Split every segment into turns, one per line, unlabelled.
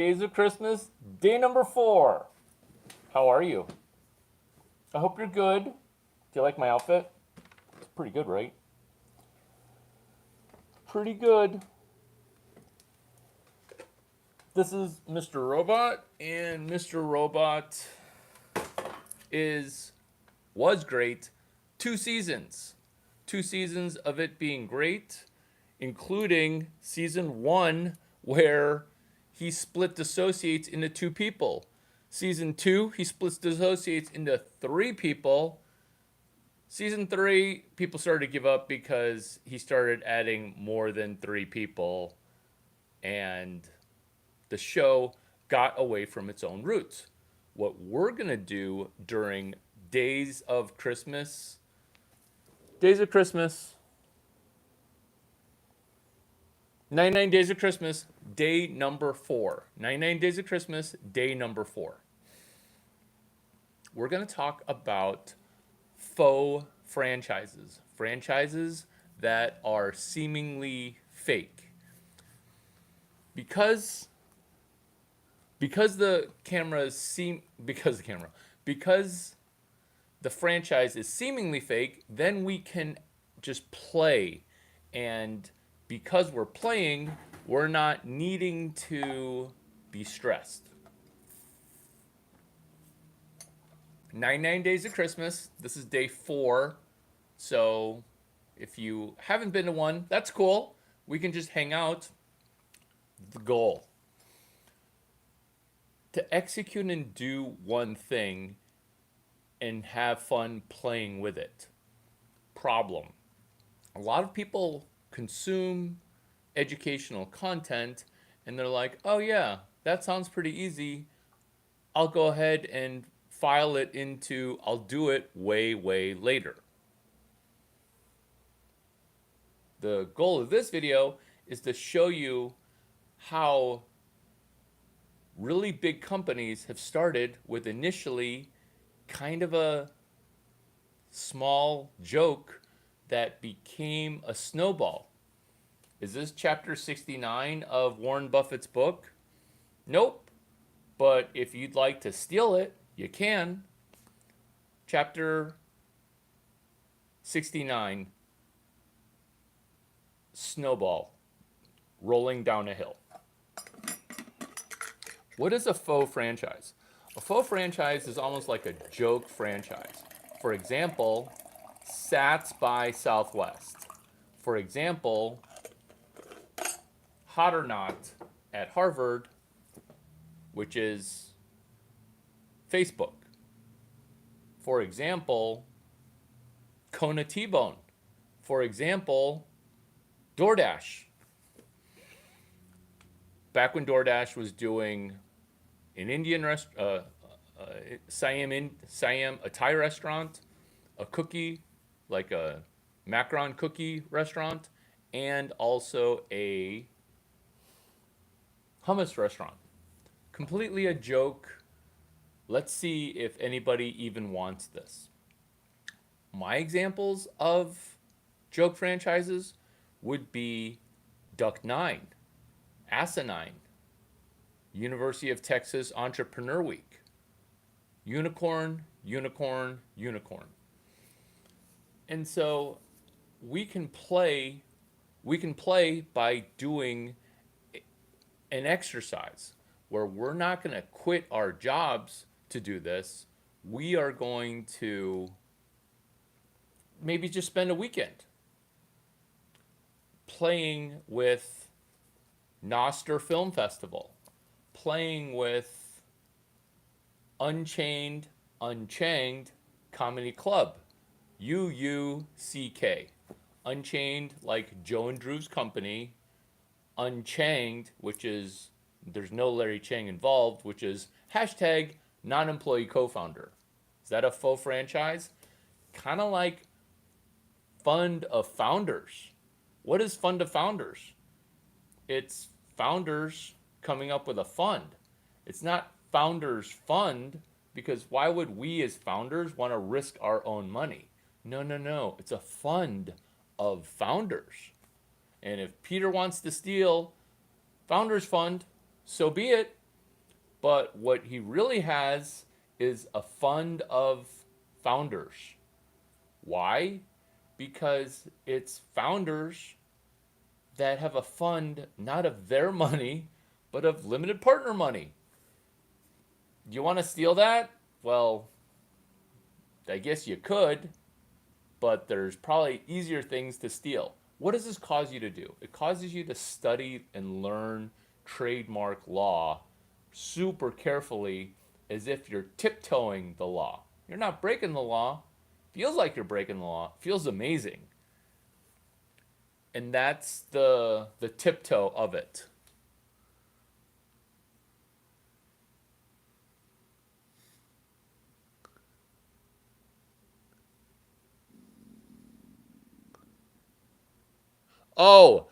Days of Christmas, day number 4. How are you? I hope you're good. Do you like my outfit? It's pretty good, right? Pretty good. This is Mr. Robot, and Mr. Robot is was great. 2 seasons. 2 seasons of it being great, including season 1 where he split dissociates into 2 people. Season 2, he splits dissociates into 3 people. Season 3, people started to give up because he started adding more than 3 people, and the show got away from its own roots. What we're going to do during Days of Christmas, 99 Days of Christmas, day number 4. 99 Days of Christmas, day number 4. We're going to talk about faux franchises. Franchises that are seemingly fake. Because the franchise is seemingly fake, then we can just play. And because we're playing, we're not needing to be stressed. 99 Days of Christmas. This is day 4. So if you haven't been to one, that's cool. We can just hang out. The goal: to execute and do one thing and have fun playing with it. Problem: a lot of people consume educational content and they're like, oh yeah, that sounds pretty easy. I'll go ahead and file it into, I'll do it way, way later. The goal of this video is to show you how really big companies have started with initially kind of a small joke that became a snowball. Is this chapter 69 of Warren Buffett's book? Nope. But if you'd like to steal it, you can. Chapter 69, Snowball, rolling down a hill. What is a faux franchise? A faux franchise is almost like a joke franchise. For example, Sats by Southwest. For example, Hot or Not at Harvard, which is Facebook. For example, Kona T-Bone. For example, DoorDash. Back when DoorDash was doing an Indian Siam, a Thai restaurant, a cookie, like a macaron cookie restaurant, and also a hummus restaurant. Completely a joke. Let's see if anybody even wants this. My examples of joke franchises would be Duck 9, Asinine, University of Texas Entrepreneur Week, Unicorn, Unicorn, Unicorn. And so we can play by doing an exercise where we're not going to quit our jobs to do this. We are going to maybe just spend a weekend playing with Noster Film Festival, playing with Unchained Comedy Club, UUCK. Unchained, like Joe and Drew's company. Unchained, which is, there's no Larry Chang involved, which is hashtag non-employee co-founder. Is that a faux franchise? Kind of like Fund of Founders. What is Fund of Founders? It's founders coming up with a fund. It's not Founders Fund, because why would we as founders want to risk our own money? No. It's a fund of founders. And if Peter wants to steal Founders Fund, so be it. But what he really has is a fund of founders. Why? Because it's founders that have a fund not of their money, but of limited partner money. You want to steal that? Well, I guess you could, but there's probably easier things to steal. What does this cause you to do? It causes you to study and learn trademark law super carefully as if you're tiptoeing the law. You're not breaking the law. Feels like you're breaking the law. Feels amazing. And that's the tiptoe of it. Oh,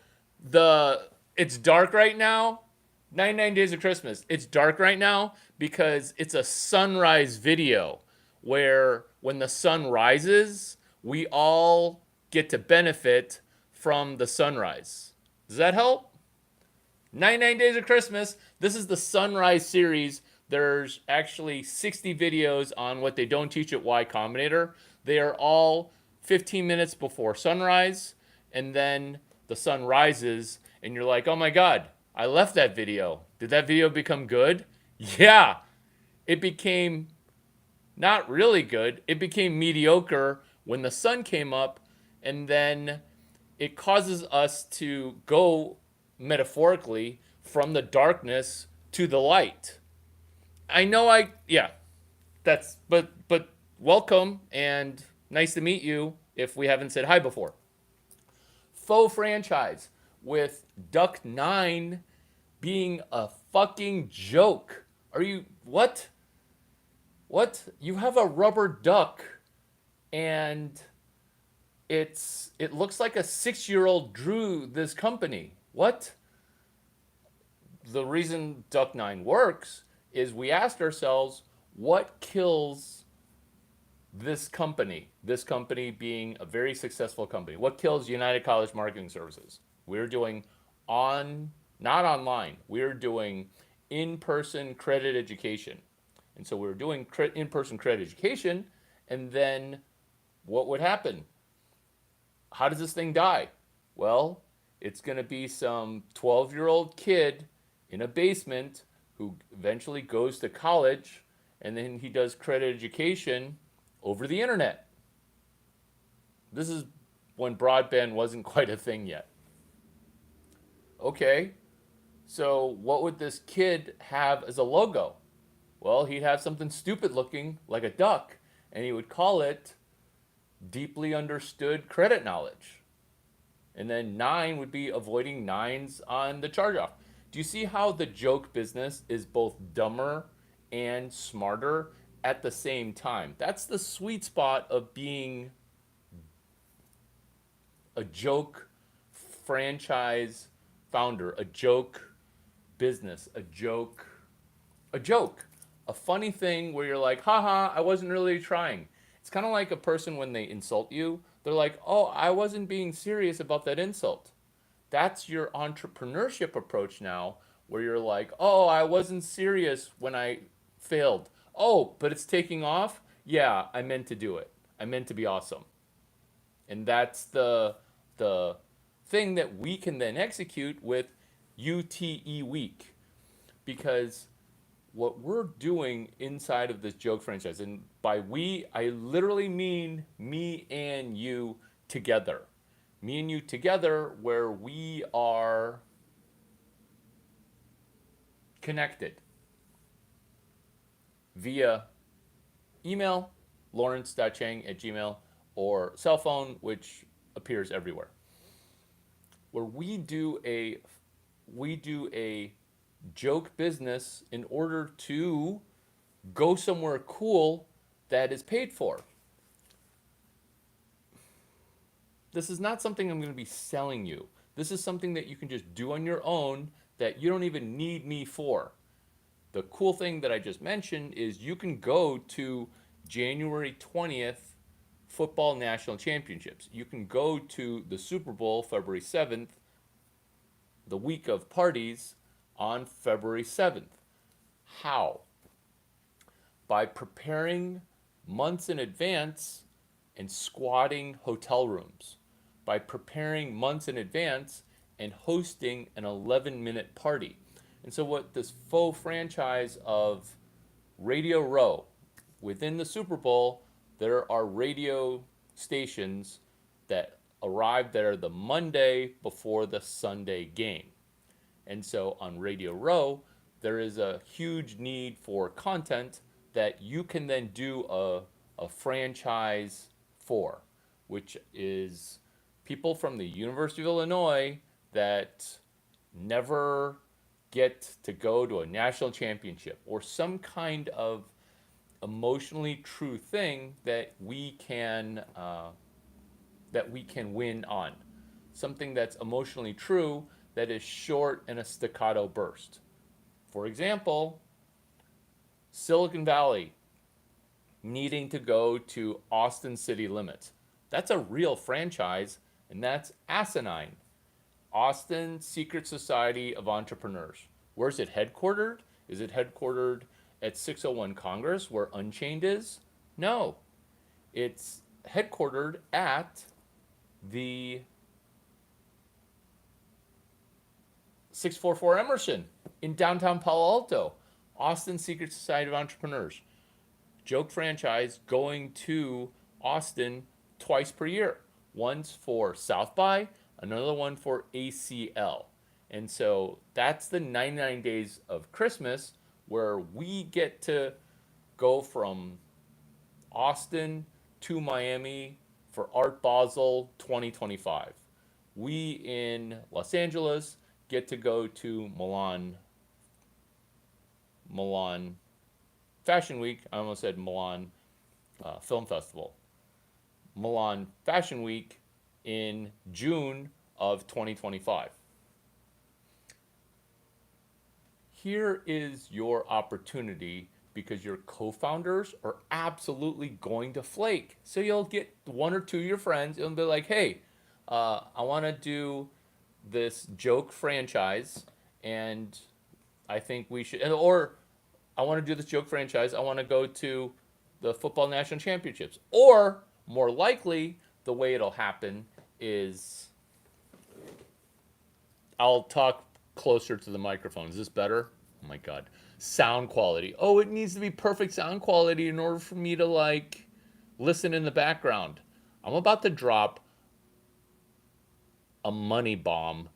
the it's dark right now. 99 Days of Christmas. It's dark right now because it's a sunrise video where when the sun rises, we all get to benefit from the sunrise. Does that help? 99 Days of Christmas. This is the Sunrise series. There's actually 60 videos on what they don't teach at Y Combinator. They are all 15 minutes before sunrise, and then the sun rises, and you're like, oh my God, I left that video. Did that video become good? Yeah, it became not really good. It became mediocre when the sun came up, and then it causes us to go metaphorically from the darkness to the light. I know yeah, but welcome and nice to meet you if we haven't said hi before. Faux franchise with Duck 9 being a fucking joke. Are you what? What? You have a rubber duck and it looks like a 6-year-old drew this company. What? The reason Duck 9 works is we asked ourselves what kills this company being a very successful company. What kills United College Marketing Services? We're doing not online, we're doing in-person credit education. And so we're doing in-person credit education, and then what would happen? How does this thing die? Well, it's going to be some 12-year-old kid in a basement who eventually goes to college, and then he does credit education over the internet. This is when broadband wasn't quite a thing yet. Okay, so what would this kid have as a logo? Well, he'd have something stupid looking like a duck, and he would call it deeply understood credit knowledge. And then 9 would be avoiding nines on the charge off. Do you see how the joke business is both dumber and smarter at the same time? That's the sweet spot of being a joke franchise founder, a joke business, a joke, a funny thing where you're like, haha, I wasn't really trying. It's kind of like a person when they insult you, they're like, oh, I wasn't being serious about that insult. That's your entrepreneurship approach now, where you're like, oh, I wasn't serious when I failed. Oh, but it's taking off? Yeah, I meant to do it. I meant to be awesome. And that's the thing that we can then execute with UTE Week. Because what we're doing inside of this joke franchise, and by we, I literally mean me and you together. Me and you together, where we are connected via email, lawrence.chang@gmail, or cell phone, which appears everywhere. Where we do a joke business in order to go somewhere cool that is paid for. This is not something I'm going to be selling you. This is something that you can just do on your own that you don't even need me for. The cool thing that I just mentioned is you can go to January 20th football national championships. You can go to the Super Bowl February 7th, the week of parties on February 7th. How? By preparing months in advance and squatting hotel rooms. By preparing months in advance and hosting an 11-minute party. And so, what this faux franchise of Radio Row, within the Super Bowl, there are radio stations that arrive there the Monday before the Sunday game. And so on Radio Row, there is a huge need for content that you can then do a franchise for, which is people from the University of Illinois that never get to go to a national championship or some kind of emotionally true thing that we can win on, something that's emotionally true that is short and a staccato burst. For example, Silicon Valley needing to go to Austin City Limits. That's a real franchise, and that's asinine. Austin Secret Society of Entrepreneurs. Where's it headquartered? Is it headquartered at 601 Congress where Unchained is? No. It's headquartered at the 644 Emerson in downtown Palo Alto. Austin Secret Society of Entrepreneurs. Joke franchise going to Austin twice per year. Once for South by, another one for ACL. And so that's the 99 Days of Christmas where we get to go from Austin to Miami for Art Basel 2025. We in Los Angeles get to go to Milan Fashion Week. I almost said Milan Film Festival. Milan Fashion Week in June of 2025. Here is your opportunity because your co-founders are absolutely going to flake. So you'll get one or two of your friends and be like, hey, I want to do this joke franchise and I think we should, or I want to do this joke franchise. I want to go to the football national championships. Or more likely, the way it'll happen is I'll talk closer to the microphone. Is this better? Oh my God. Sound quality. Oh, it needs to be perfect sound quality in order for me to like listen in the background. I'm about to drop a money bomb.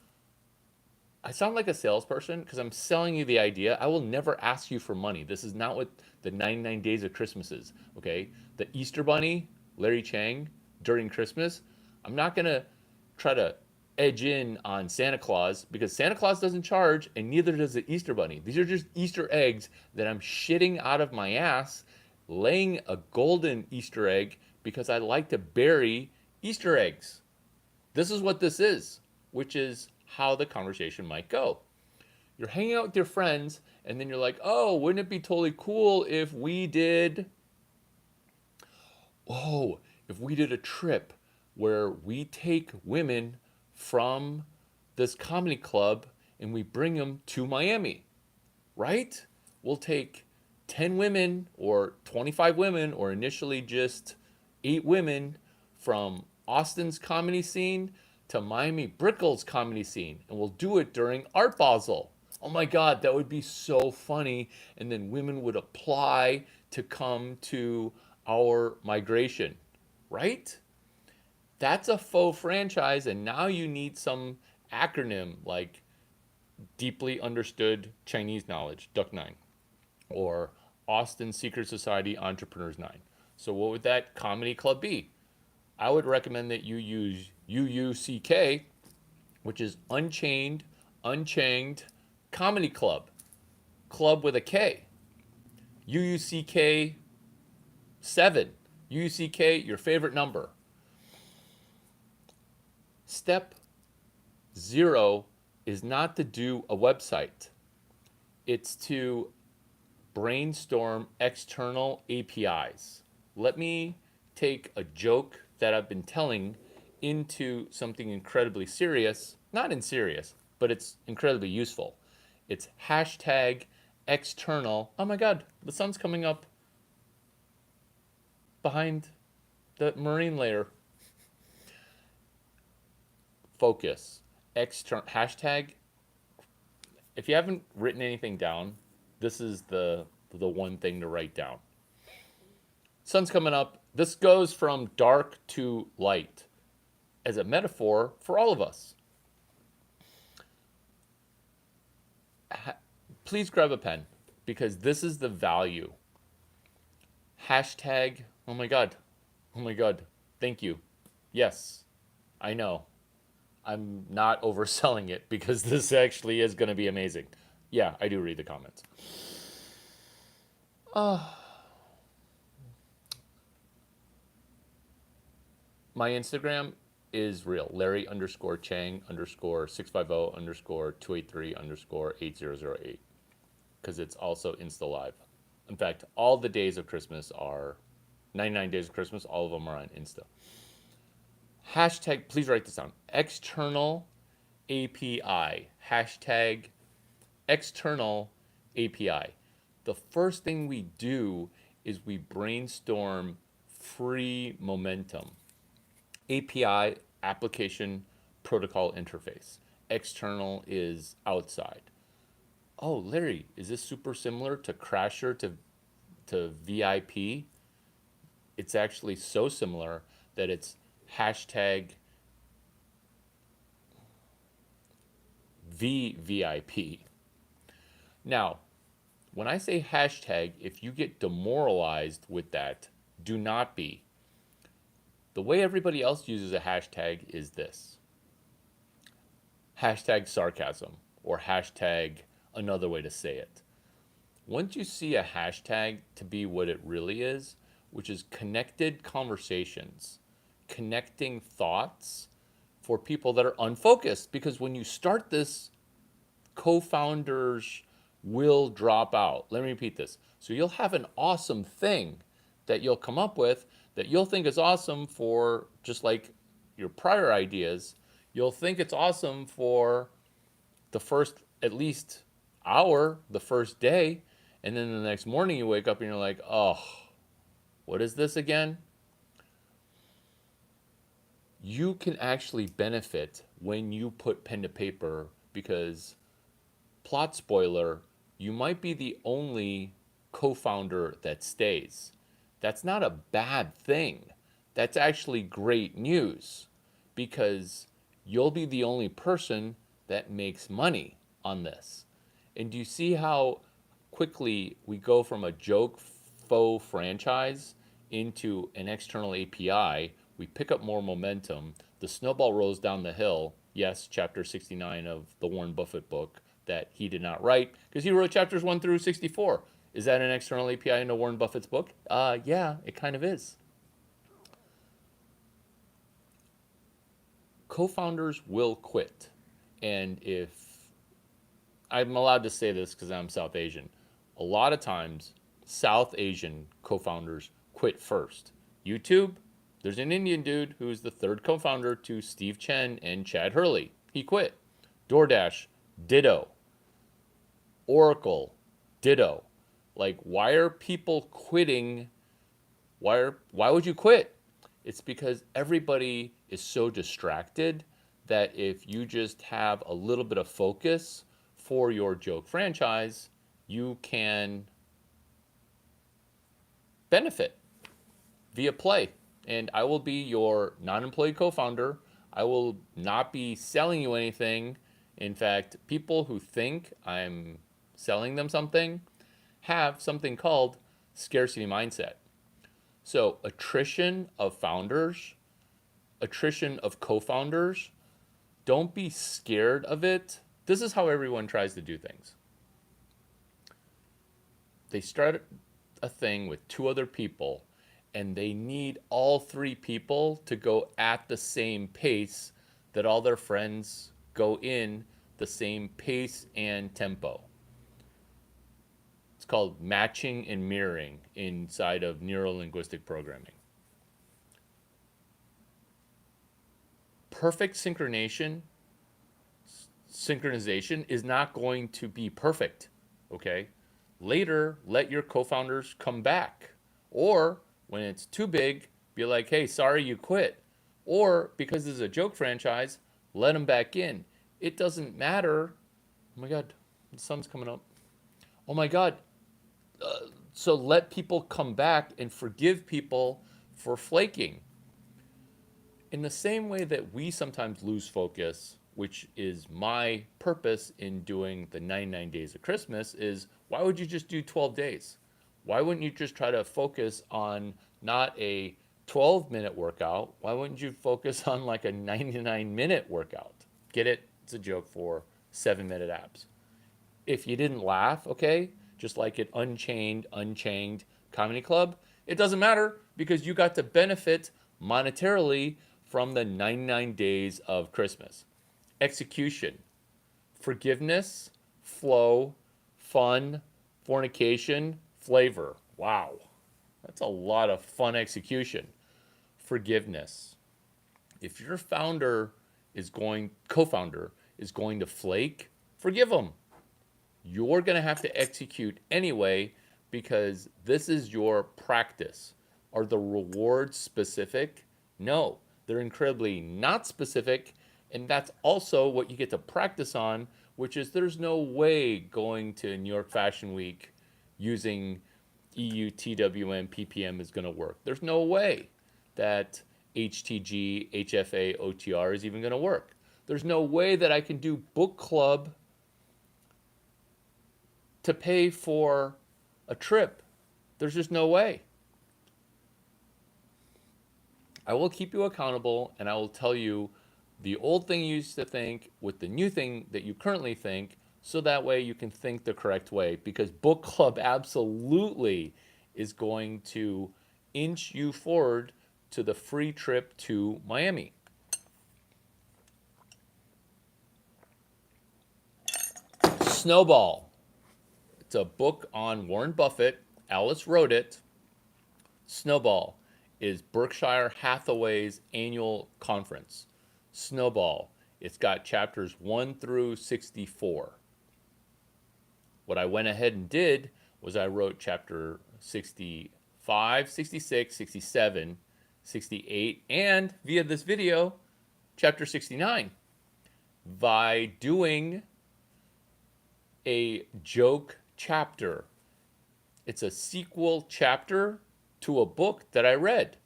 I sound like a salesperson because I'm selling you the idea. I will never ask you for money. This is not what the 99 Days of Christmas is, okay? The Easter Bunny, Larry Chang, during Christmas, I'm not going to try to edge in on Santa Claus because Santa Claus doesn't charge and neither does the Easter Bunny. These are just Easter eggs that I'm shitting out of my ass, laying a golden Easter egg because I like to bury Easter eggs. This is what this is, which is how the conversation might go. You're hanging out with your friends and then you're like, oh, wouldn't it be totally cool if we did a trip where we take women from this comedy club and we bring them to Miami, right? We'll take 10 women or 25 women or initially just 8 women from Austin's comedy scene to Miami Brickell's comedy scene, and we'll do it during Art Basel. Oh my God, that would be so funny. And then women would apply to come to our migration, right? That's a faux franchise, and now you need some acronym like Deeply Understood Chinese Knowledge, Duck 9, or Austin Secret Society Entrepreneurs 9. So what would that comedy club be? I would recommend that you use UUCK, which is Unchained, Unchained Comedy Club. Club with a K. UUCK 7. UUCK, your favorite number. Step 0 is not to do a website. It's to brainstorm external APIs. Let me take a joke that I've been telling into something incredibly serious, not in serious, but it's incredibly useful. It's hashtag external. Oh my God, the sun's coming up behind the marine layer. Focus. External hashtag. If you haven't written anything down, this is the one thing to write down. Sun's coming up. This goes from dark to light as a metaphor for all of us. Please grab a pen because this is the value. Hashtag, oh my God. Oh my God. Thank you. Yes, I know. I'm not overselling it because this actually is going to be amazing. Yeah, I do read the comments. My Instagram is real. Larry underscore Chang underscore 650 underscore 283 underscore 8008. Because it's also Insta Live. In fact, all the days of Christmas are 99 days of Christmas, all of them are on Insta. Hashtag, please write this down. External API. Hashtag external API. The first thing we do is we brainstorm free momentum. API, application protocol interface. External is outside. Oh, Larry, is this super similar to Crasher to VIP? It's actually so similar that it's hashtag VVIP. Now, when I say hashtag, if you get demoralized with that, do not be. The way everybody else uses a hashtag is this. Hashtag sarcasm or hashtag another way to say it. Once you see a hashtag to be what it really is, which is connected conversations, connecting thoughts for people that are unfocused, because when you start this, co-founders will drop out. Let me repeat this. So you'll have an awesome thing that you'll come up with that you'll think is awesome for just like your prior ideas. You'll think it's awesome for the first at least hour, the first day, and then the next morning you wake up and you're like, oh, what is this again? You can actually benefit when you put pen to paper because, plot spoiler, you might be the only co-founder that stays. That's not a bad thing. That's actually great news because you'll be the only person that makes money on this. And do you see how quickly we go from a joke faux franchise into an external API? We pick up more momentum. The snowball rolls down the hill. Yes, chapter 69 of the Warren Buffett book that he did not write because he wrote chapters 1 through 64. Is that an external API in Warren Buffett's book? Yeah, it kind of is. Co-founders will quit. And if I'm allowed to say this because I'm South Asian, a lot of times South Asian co-founders quit first. YouTube, there's an Indian dude who is the third co-founder to Steve Chen and Chad Hurley. He quit. DoorDash, ditto. Oracle, ditto. Like, why are people quitting? Why would you quit? It's because everybody is so distracted that if you just have a little bit of focus for your joke franchise, you can benefit via play. And I will be your non-employee co-founder. I will not be selling you anything. In fact, people who think I'm selling them something have something called scarcity mindset. So attrition of founders, attrition of co-founders, don't be scared of it. This is how everyone tries to do things. They start a thing with two other people and they need all three people to go at the same pace that all their friends go in the same pace and tempo. It's called matching and mirroring inside of neuro-linguistic programming. Perfect synchronization is not going to be perfect, okay? Later, let your co-founders come back. Or when it's too big, be like, hey, sorry you quit. Or because this is a joke franchise, let them back in. It doesn't matter. Oh my God, the sun's coming up. Oh my God. So let people come back and forgive people for flaking. In the same way that we sometimes lose focus, which is my purpose in doing the 99 days of Christmas, is why would you just do 12 days? Why wouldn't you just try to focus on not a 12-minute workout? Why wouldn't you focus on like a 99-minute workout? Get it? It's a joke for 7-minute abs. If you didn't laugh, okay, just like at Unchained Comedy Club, it doesn't matter because you got to benefit monetarily from the 99 days of Christmas. Execution, forgiveness, flow, fun, fornication, flavor. Wow, that's a lot of fun execution. Forgiveness. If your co-founder is going to flake, forgive them. You're going to have to execute anyway because this is your practice. Are the rewards specific? No, they're incredibly not specific. And that's also what you get to practice on, which is there's no way going to New York Fashion Week using EU, TWM, PPM is going to work. There's no way that HTG, HFA, OTR is even going to work. There's no way that I can do book club to pay for a trip. There's just no way. I will keep you accountable and I will tell you the old thing you used to think with the new thing that you currently think, so that way you can think the correct way, because book club absolutely is going to inch you forward to the free trip to Miami. Snowball. It's a book on Warren Buffett. Alice wrote it. Snowball is Berkshire Hathaway's annual conference. Snowball. It's got chapters 1 through 64. What I went ahead and did was I wrote chapter 65, 66, 67, 68, and via this video, chapter 69. By doing a joke chapter. It's a sequel chapter to a book that I read.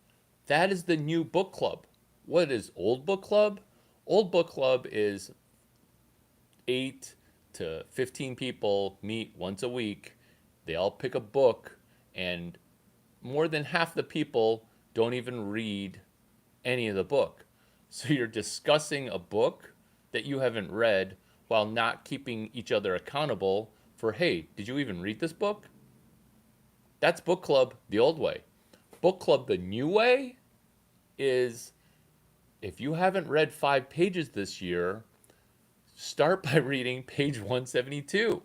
That is the new book club. What is old book club? Old book club is 8 to 15 people meet once a week. They all pick a book, and more than half the people don't even read any of the book. So you're discussing a book that you haven't read while not keeping each other accountable for, hey, did you even read this book? That's book club the old way. Book club the new way is, if you haven't read 5 pages this year, start by reading page 172.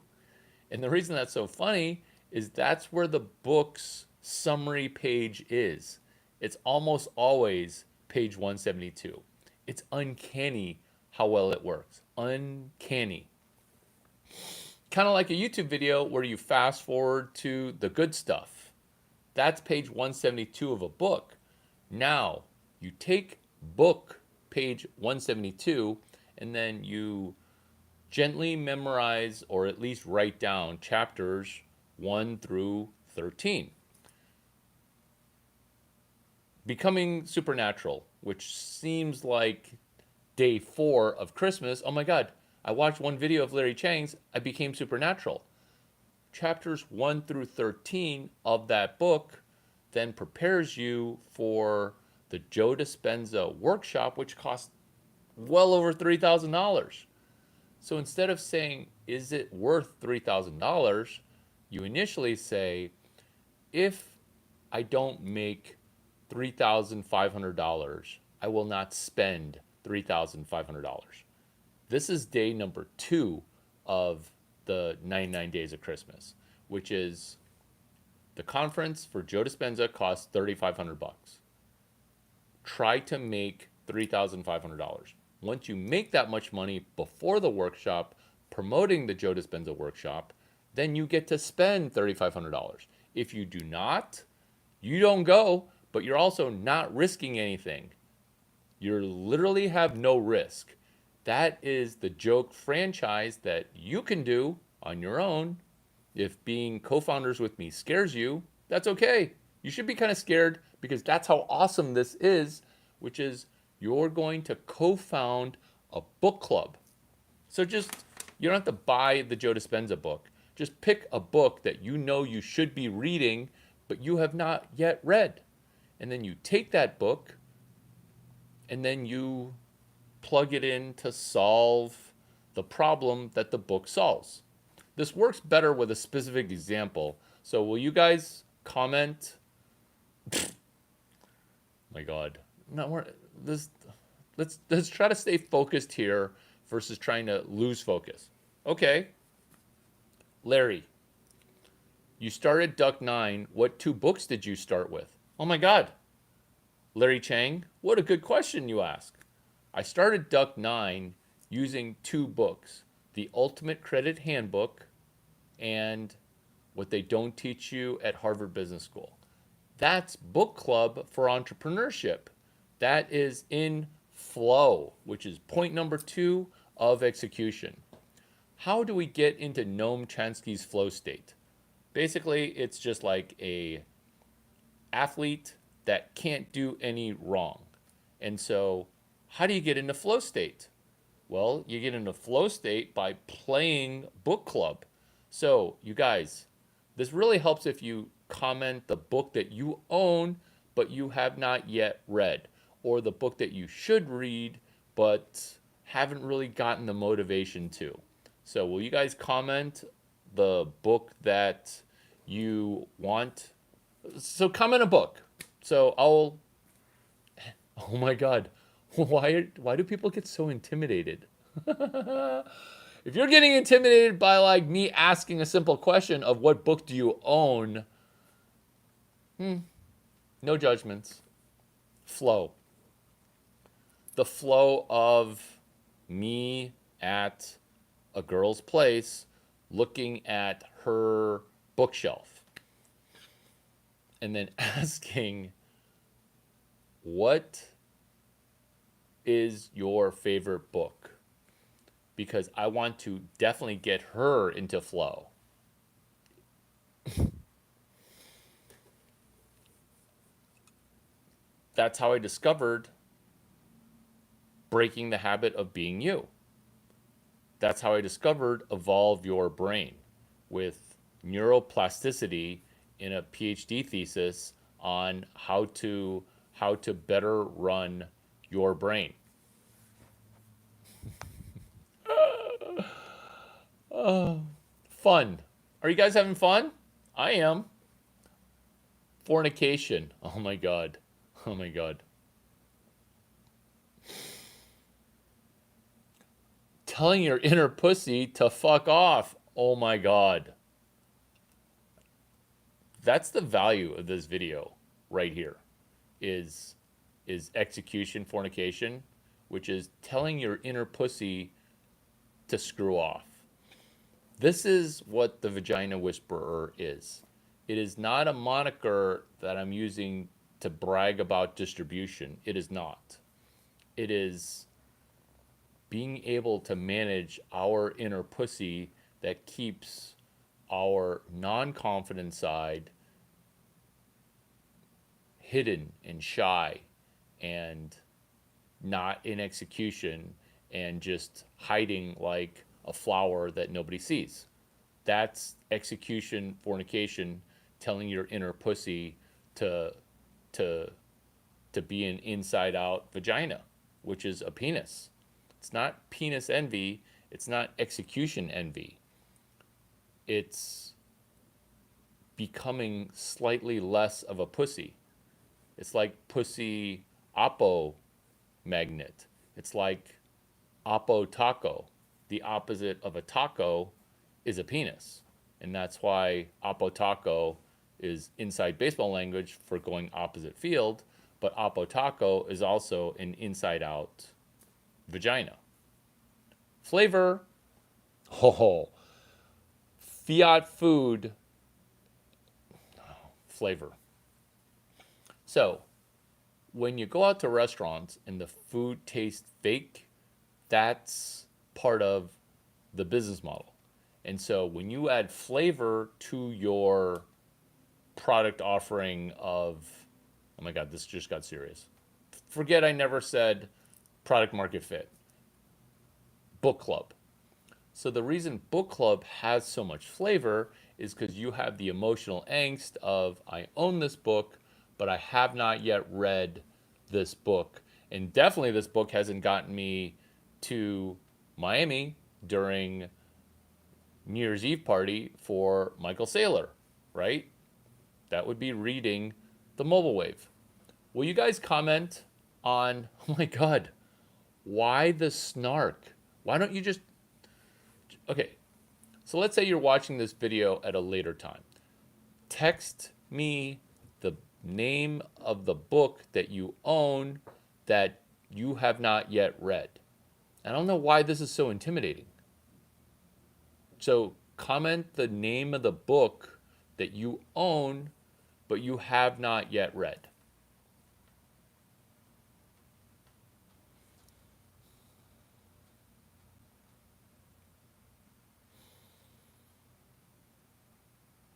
And the reason that's so funny is that's where the book's summary page is. It's almost always page 172. It's uncanny how well it works. Uncanny. Kind of like a YouTube video where you fast forward to the good stuff. That's page 172 of a book. Now, you take book page 172 and then you gently memorize or at least write down chapters 1 through 13. Becoming Supernatural, which seems like day 4 of Christmas. Oh my God, I watched one video of Larry Chang's, I became supernatural. Chapters 1 through 13 of that book then prepares you for the Joe Dispenza workshop, which costs well over $3,000. So instead of saying, is it worth $3,000? You initially say, if I don't make $3,500, I will not spend $3,500. This is day number 2 of the 99 Days of Christmas, which is the conference for Joe Dispenza costs $3,500. Try to make $3,500. Once you make that much money before the workshop, promoting the Joe Dispenza workshop, then you get to spend $3,500. If you do not, you don't go, but you're also not risking anything. You literally have no risk. That is the joke franchise that you can do on your own. If being co founders with me scares you, that's okay. You should be kind of scared because that's how awesome this is, which is you're going to co found a book club. So just, you don't have to buy the Joe Dispenza book. Just pick a book that you know you should be reading, but you have not yet read. And then you take that book and then you plug it in to solve the problem that the book solves. This works better with a specific example. So will you guys comment? My God. No, let's try to stay focused here versus trying to lose focus. Okay. Larry, you started Duck 9. What 2 books did you start with? Oh my God. Larry Chang, what a good question you ask. I started Duck 9 using 2 books, The Ultimate Credit Handbook and What They Don't Teach You at Harvard Business School. That's book club for entrepreneurship. That is in flow, which is point number 2 of execution. How do we get into Noam Chomsky's flow state? Basically, it's just like a athlete that can't do any wrong. And so, how do you get into flow state? Well, you get into flow state by playing book club. So, you guys, this really helps if you comment the book that you own but you have not yet read, or the book that you should read but haven't really gotten the motivation to. So, will you guys comment the book that you want? So, comment a book. So, I'll. Oh my God. Why do people get so intimidated? If you're getting intimidated by like me asking a simple question of what book do you own, no judgments. Flow. The flow of me at a girl's place looking at her bookshelf and then asking, what is your favorite book? Because I want to definitely get her into flow. That's how I discovered breaking the habit of being you. That's how I discovered Evolve Your Brain with neuroplasticity in a PhD thesis on how to better run your brain. Fun. Are you guys having fun? I am. Fornication. Oh my God. Oh my God. Telling your inner pussy to fuck off. Oh my God. That's the value of this video right here. Is execution fornication, which is telling your inner pussy to screw off. This is what the Vagina Whisperer is. It is not a moniker that I'm using to brag about distribution. It is not. It is being able to manage our inner pussy that keeps our non-confident side hidden and shy and not in execution and just hiding like a flower that nobody sees. That's execution fornication, telling your inner pussy to be an inside out vagina, which is a penis. It's not penis envy, it's not execution envy. It's becoming slightly less of a pussy. It's like pussy oppo magnet. It's like oppo taco. The opposite of a taco is a penis. And that's why oppo taco is inside baseball language for going opposite field, but oppo taco is also an inside out vagina. Flavor. Oh, fiat food flavor. So when you go out to restaurants and the food tastes fake, that's part of the business model. And so when you add flavor to your product offering of, oh my God, this just got serious. Forget I never said product market fit. Book club. So the reason book club has so much flavor is because you have the emotional angst of I own this book, but I have not yet read this book. And definitely this book hasn't gotten me to Miami during New Year's Eve party for Michael Saylor, right? That would be reading The Mobile Wave. Will you guys comment on, oh my God, why the snark? Why don't you just, okay, so let's say you're watching this video at a later time. Text me the name of the book that you own that you have not yet read. I don't know why this is so intimidating. So comment the name of the book that you own but you have not yet read.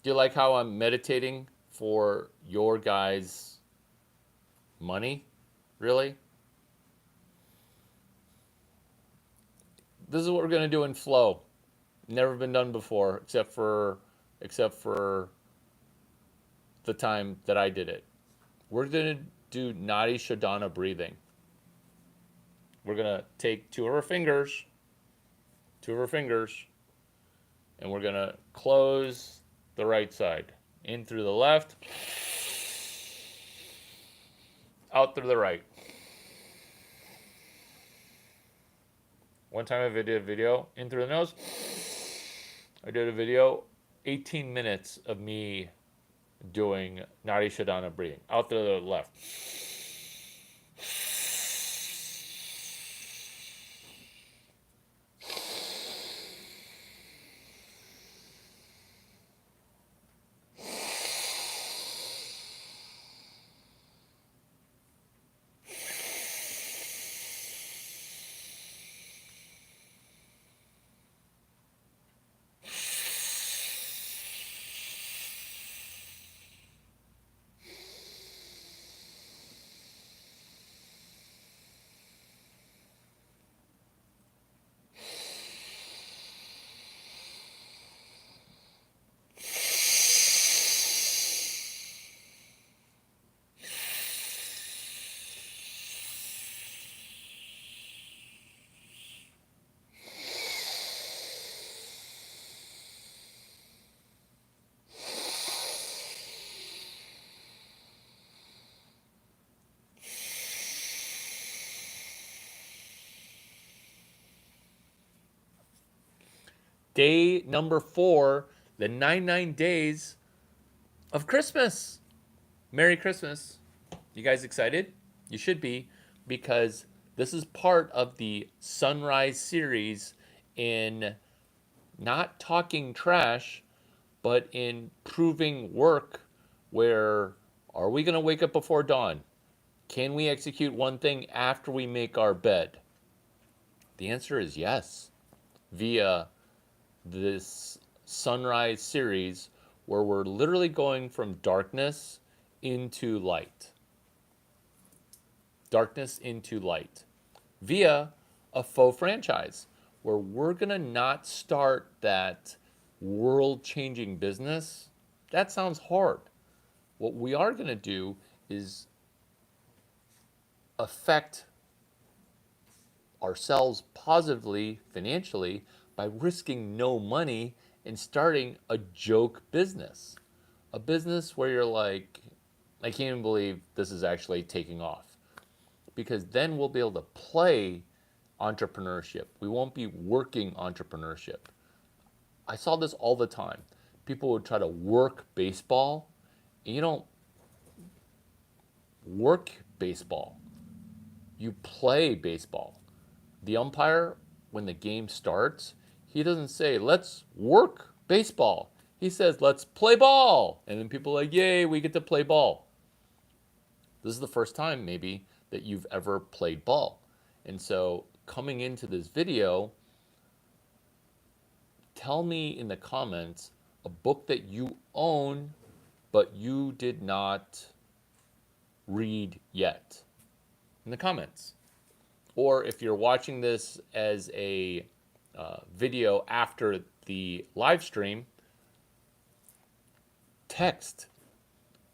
Do you like how I'm meditating for your guys' money? Really? This is what we're gonna do in flow. Never been done before, except for the time that I did it. We're gonna do Nadi Shodhana breathing. We're gonna take two of our fingers, and we're gonna close the right side. In through the left, out through the right. One time I did a video in through the nose. I did a video, 18 minutes of me doing Nadi Shodhana breathing. Out through the left. Day number 4, the 99 days of Christmas. Merry Christmas. You guys excited? You should be, because this is part of the Sunrise series in not talking trash, but in proving work where are we going to wake up before dawn? Can we execute one thing after we make our bed? The answer is yes, via this Sunrise series where we're literally going from darkness into light. Darkness into light via a faux franchise where we're going to not start that world-changing business. That sounds hard. What we are going to do is affect ourselves positively financially by risking no money and starting a joke business. A business where you're like, I can't even believe this is actually taking off. Because then we'll be able to play entrepreneurship. We won't be working entrepreneurship. I saw this all the time. People would try to work baseball. And you don't work baseball. You play baseball. The umpire, when the game starts, he doesn't say, let's work Baseball. He says, let's play ball. And then people are like, yay, we get to play ball. This is the first time maybe that you've ever played ball. And so coming into this video, tell me in the comments a book that you own but you did not read yet in the comments. Or if you're watching this as a video after the live stream, text.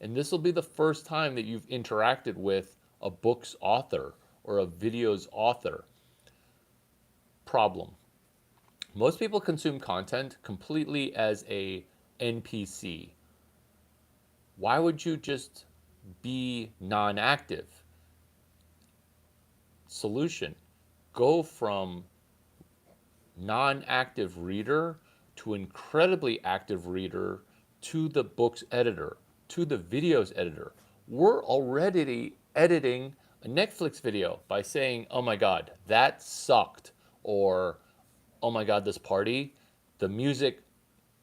And this will be the first time that you've interacted with a book's author or a video's author. Problem. Most people consume content completely as a NPC. Why would you just be non-active? Solution. Go from non-active reader to incredibly active reader to the book's editor, to the video's editor. We're already editing a Netflix video by saying, oh my God, that sucked. Or, oh my God, this party, the music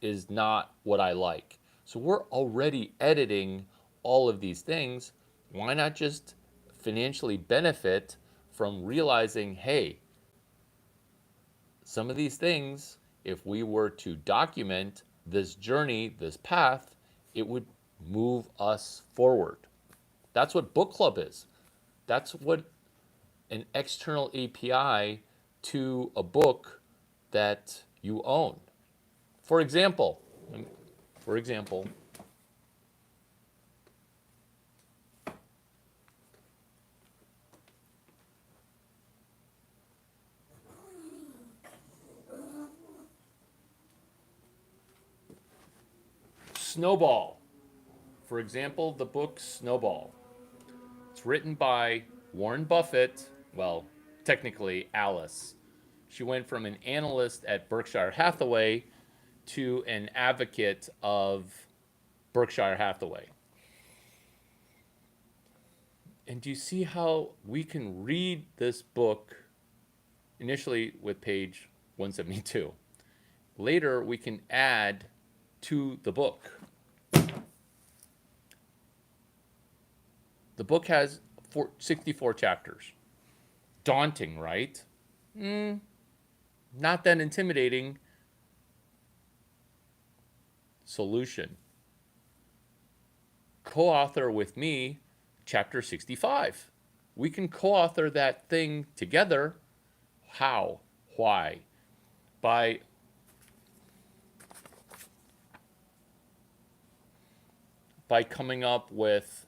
is not what I like. So we're already editing all of these things. Why not just financially benefit from realizing, hey, some of these things, if we were to document this journey, this path, it would move us forward. That's what book club is. That's what an external API to a book that you own. For example, Snowball. For example, the book Snowball. It's written by Warren Buffett. Well, technically Alice. She went from an analyst at Berkshire Hathaway to an advocate of Berkshire Hathaway. And do you see how we can read this book initially with page 172? Later, we can add to the book. The book has 64 chapters. Daunting, right? Not that intimidating. Solution. Co-author with me chapter 65. We can co-author that thing together. How? Why? By coming up with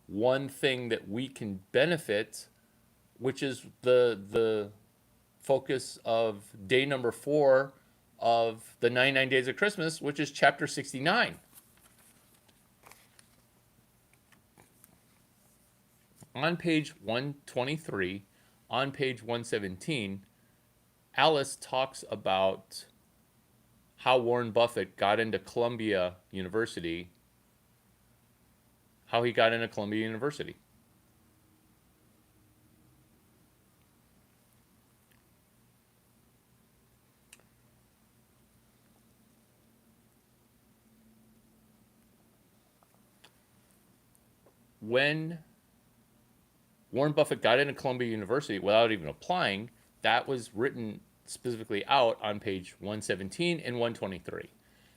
one thing that we can benefit, which is the focus of day number 4 of the 99 Days of Christmas, which is chapter 69. On page 123, on page 117, Alice talks about how Warren Buffett got into Columbia University, how he got into Columbia University. When Warren Buffett got into Columbia University without even applying, that was written specifically out on page 117 and 123.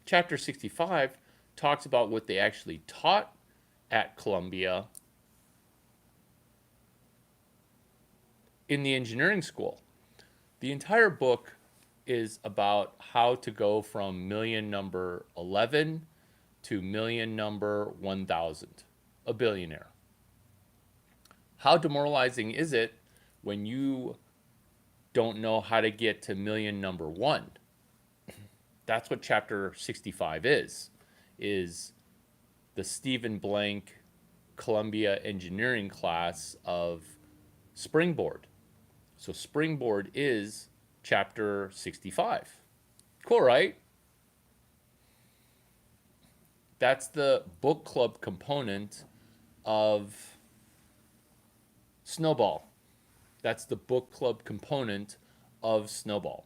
Chapter 65 talks about what they actually taught at Columbia in the engineering school. The entire book is about how to go from million number 11 to million number 1,000, a billionaire. How demoralizing is it when you don't know how to get to million number 1? That's what chapter 65 is the Stephen Blank Columbia engineering class of Springboard. So Springboard is chapter 65. Cool, right? That's the book club component of Snowball. That's the book club component of Snowball.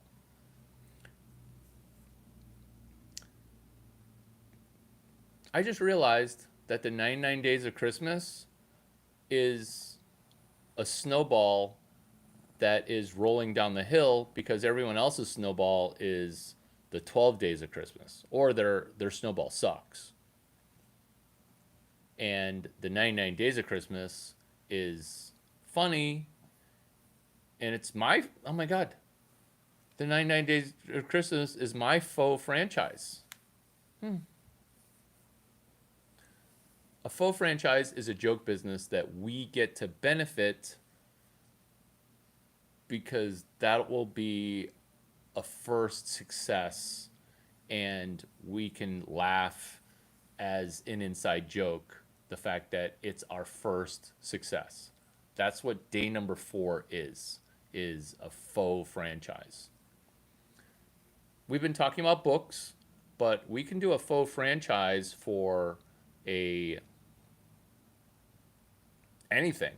I just realized that the 99 Days of Christmas is a snowball that is rolling down the hill because everyone else's snowball is the 12 Days of Christmas, or their snowball sucks. And the 99 Days of Christmas is funny, and it's my, oh my God, the 99 Days of Christmas is my faux franchise. A faux franchise is a joke business that we get to benefit because that will be a first success, and we can laugh as an inside joke the fact that it's our first success. That's what day number 4 is a faux franchise. We've been talking about books, but we can do a faux franchise for a anything.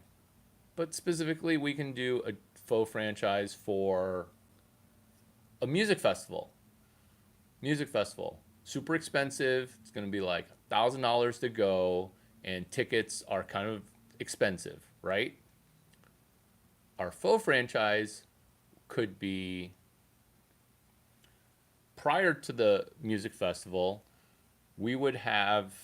But specifically, we can do a faux franchise for a music festival. Music festival. Super expensive. It's going to be like $1,000 to go, and tickets are kind of expensive, right? Our faux franchise could be prior to the music festival, we would have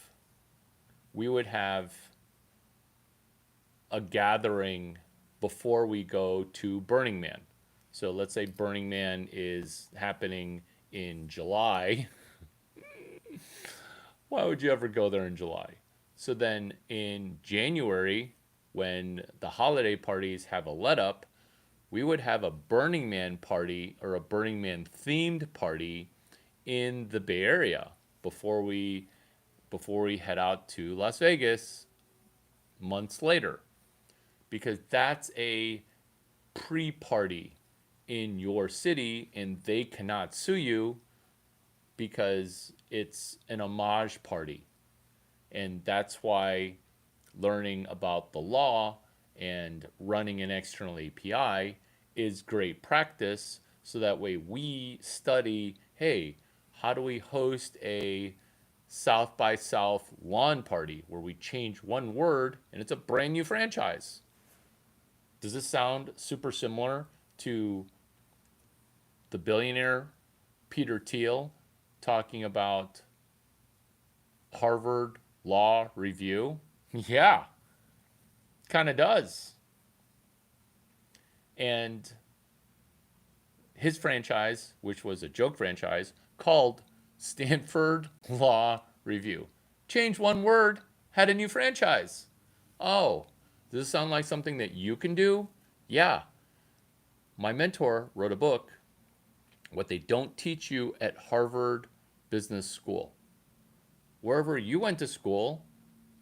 a gathering before we go to Burning Man. So let's say Burning Man is happening in July. Why would you ever go there in July? So then in January, when the holiday parties have a let up, we would have a Burning Man party or a Burning Man themed party in the Bay Area before we head out to Las Vegas months later, because that's a pre-party in your city and they cannot sue you because it's an homage party. And that's why learning about the law and running an external API is great practice, so that way we study, hey, how do we host a South by South lawn party where we change one word and it's a brand new franchise? Does this sound super similar to the billionaire Peter Thiel talking about Harvard Law Review? Yeah, kind of does. And his franchise, which was a joke franchise, called Stanford Law Review. Changed one word, had a new franchise. Oh, does this sound like something that you can do? Yeah. My mentor wrote a book, What They Don't Teach You at Harvard Business School. Wherever you went to school,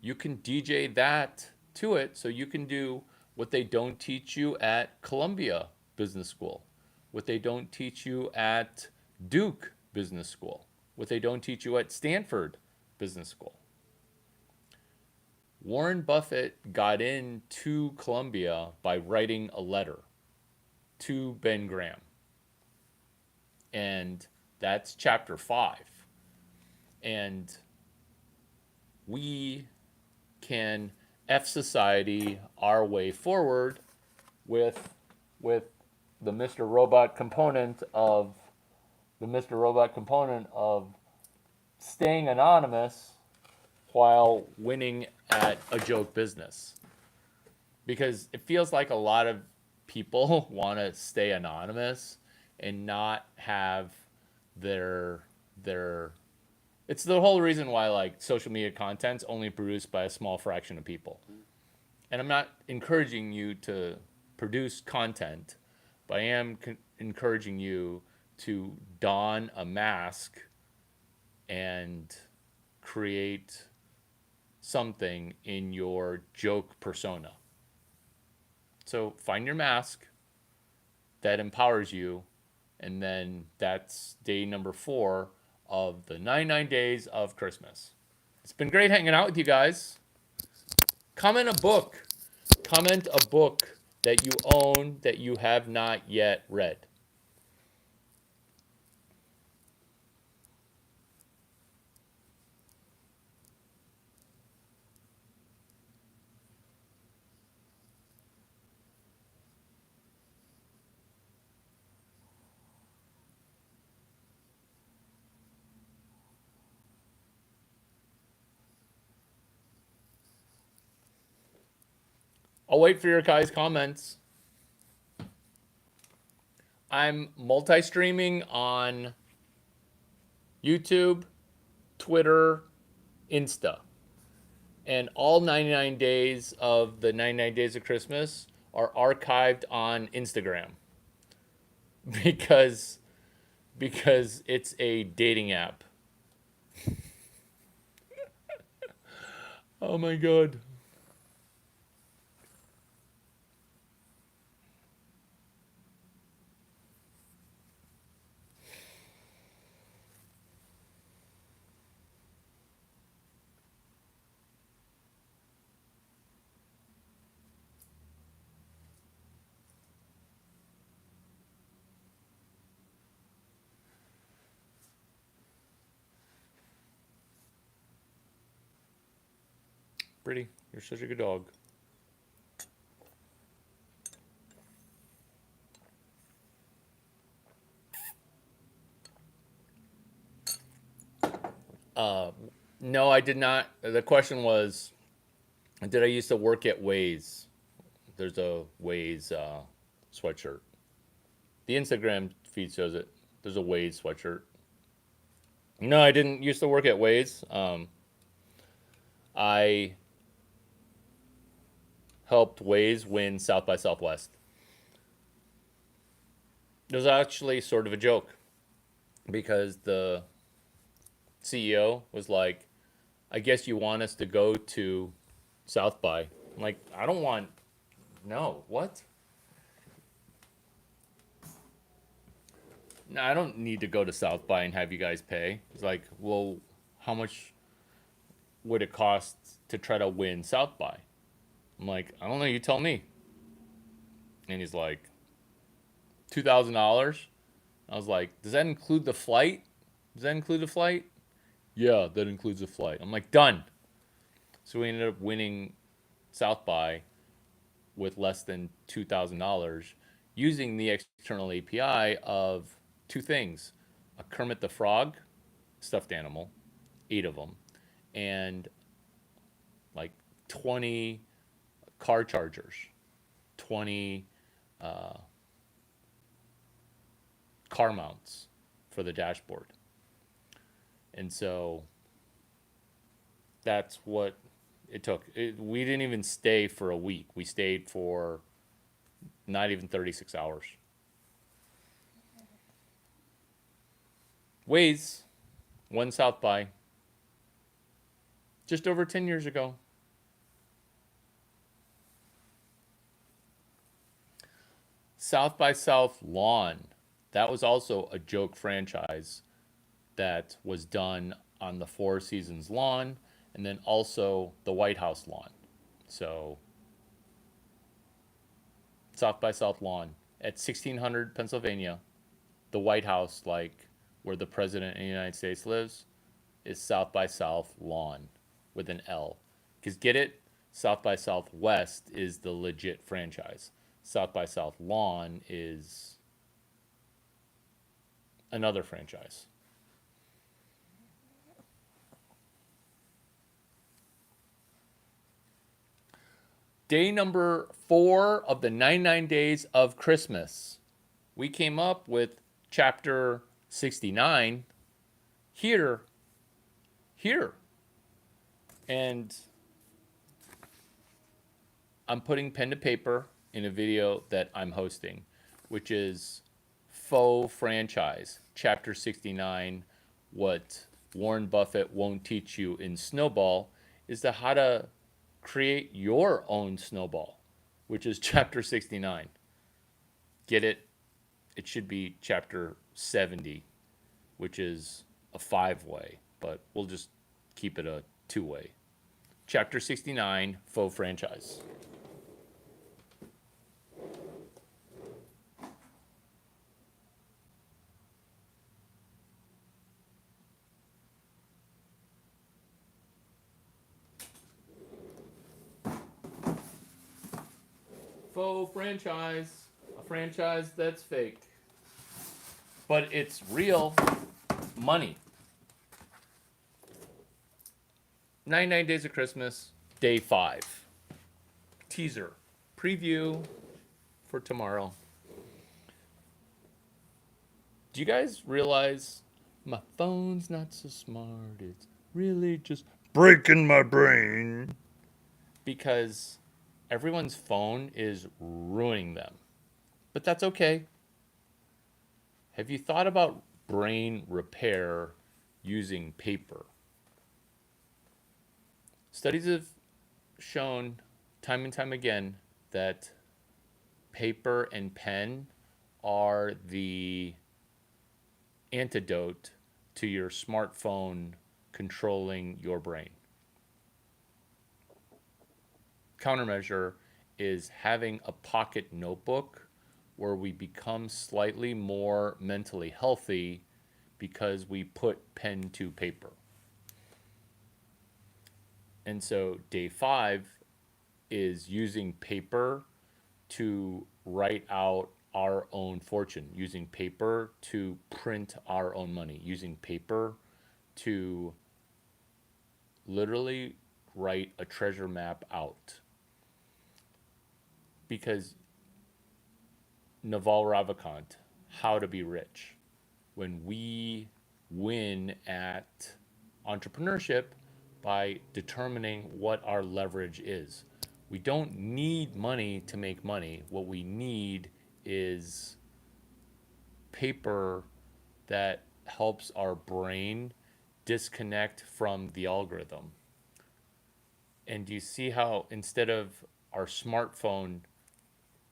you can DJ that to it, so you can do what they don't teach you at Columbia Business School, what they don't teach you at Duke Business School, what they don't teach you at Stanford Business School. Warren Buffett got into Columbia by writing a letter to Ben Graham. And that's chapter 5. And we can F society our way forward with the Mr. Robot component of staying anonymous while winning at a joke business. Because it feels like a lot of people want to stay anonymous and not have their it's the whole reason why like social media content's only produced by a small fraction of people. And I'm not encouraging you to produce content, but I am encouraging you to don a mask and create something in your joke persona. So find your mask that empowers you, and then that's day number 4 of the 99 Days of Christmas. It's been great hanging out with you guys. Comment a book that you own that you have not yet read. I'll wait for your guys' comments. I'm multi-streaming on YouTube, Twitter, Insta. And all 99 days of the 99 days of Christmas are archived on Instagram because because it's a dating app. Oh my god. Pretty, you're such a good dog. No, I did not. The question was, did I used to work at Waze? There's a Waze sweatshirt. The Instagram feed shows it. There's a Waze sweatshirt. No, I didn't used to work at Waze. I helped Waze win South by Southwest. It was actually sort of a joke because the CEO was like, I guess you want us to go to South by. I'm like, I don't want, no, what? No, I don't need to go to South by and have you guys pay. It's like, well, how much would it cost to try to win South by? I'm like, I don't know, you tell me. And he's like, $2,000. I was like, does that include the flight? Does that include the flight? Yeah, that includes the flight. I'm like, done. So we ended up winning South by with less than $2,000 using the external API of two things: a Kermit the Frog stuffed animal, 8 of them, and like 20 car chargers, 20 car mounts for the dashboard. And so that's what it took. We didn't even stay for a week. We stayed for not even 36 hours. Waze won South by just over 10 years ago. South by South Lawn. That was also a joke franchise that was done on the Four Seasons lawn and then also the White House lawn. So South by South lawn at 1600 Pennsylvania, the White House, like where the president of the United States lives, is South by South lawn with an L. Because get it? South by Southwest is the legit franchise. South by South lawn is another franchise. Day number 4 of the 99 days of Christmas. We came up with chapter 69 here. And I'm putting pen to paper in a video that I'm hosting, which is Faux Franchise, chapter 69. What Warren Buffett won't teach you in Snowball is how to create your own snowball, which is chapter 69. Get it? It should be chapter 70, which is a 5-way, but we'll just keep it a 2-way. Chapter 69, Faux Franchise. Faux franchise, a franchise that's fake, but it's real money. 99 Days of Christmas, day 5. Teaser. preview for tomorrow. Do you guys realize my phone's not so smart? It's really just breaking my brain. Because everyone's phone is ruining them. But that's okay. Have you thought about brain repair using paper? Studies have shown time and time again that paper and pen are the antidote to your smartphone controlling your brain. Countermeasure is having a pocket notebook where we become slightly more mentally healthy because we put pen to paper. And so day 5 is using paper to write out our own fortune, using paper to print our own money, using paper to literally write a treasure map out. Because Naval Ravikant, How to Be Rich, when we win at entrepreneurship by determining what our leverage is. We don't need money to make money. What we need is paper that helps our brain disconnect from the algorithm. And do you see how instead of our smartphone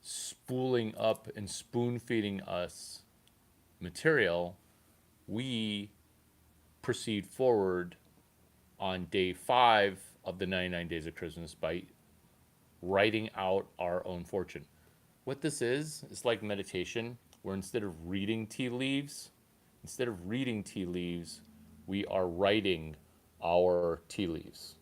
spooling up and spoon feeding us material, we proceed forward on day 5 of the 99 Days of Christmas by writing out our own fortune. What this is like meditation, where instead of reading tea leaves, we are writing our tea leaves.